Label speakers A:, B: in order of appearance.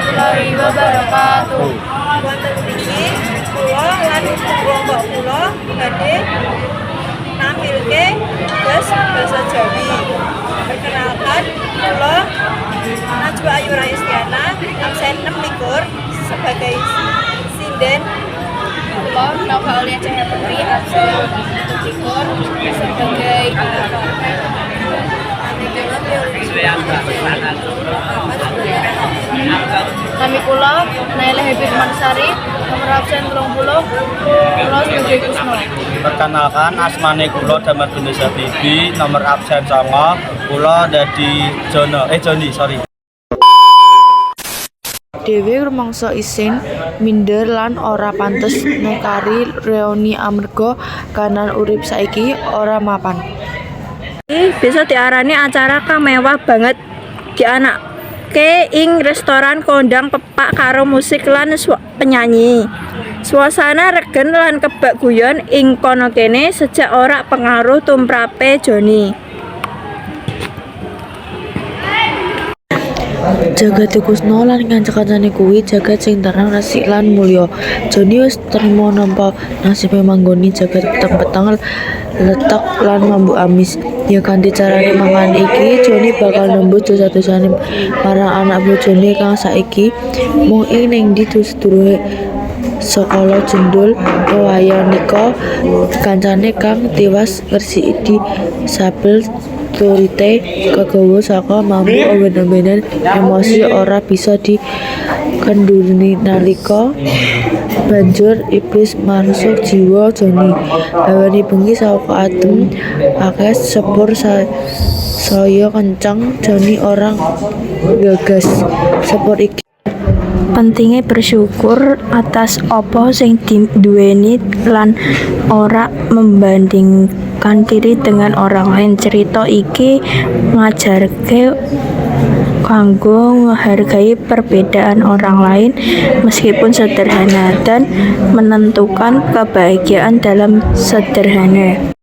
A: warahmatullahi wabarakatuh.
B: Wonten mriki kula lan kelompok kula badhe nampilke tugas basa Jawi. Perkenalkan, kula Najwa Ayu Raistiana, absen 6 sebagai sinden.
A: Kula Nova Aulia Cahaya Putri, absen 7 sebagai Kami kula Naila Happy Mansari, nomor absen 30, kula sebagai Kusno.
C: Perkenalkan, asmane kula Damar Indonesia TV, nomor absen 9, kula dadi Joni, sorry.
D: Dhewe rumangsa isin minder lan ora pantes nekari reuni amarga kanan urip saiki ora mapan.
B: Ini bisa diarani acara kang mewah banget dianake ing restoran kondang pepak karo musik lan penyanyi. Suasana regen lan kebak guyon ing kono kene sejak ora pengaruh tumrape Joni.
D: Jagat Kusno lan kanca-kancane kuwi jagat sing terang resik lan mulya. Joni wis trima nampa nasibe manggoni jagat peteng-peteng letek lan mambu amis. Ya kanthi carane mangan iki Joni bakal nembus dosa-dosane marang anak bojone kang saiki mung ing ning ndi sedurunge Sekala jendul wayah nika kancane kang tiwas ngresiki sabel turite kegawa saka mambu oben-obenan emosi ora bisa dikendhuni nalika banjur iblis masuk jiwa Joni. Hawane bengi saka adem akeh sepur saya kencang Joni orang gagas sepur iki.
B: Pentingnya bersyukur atas apa sing diduweni lan ora membandingkan diri dengan orang lain. Cerita iki ngajarke kanggo menghargai perbedaan orang lain meskipun sederhana dan menentukan kebahagiaan dalam sederhana.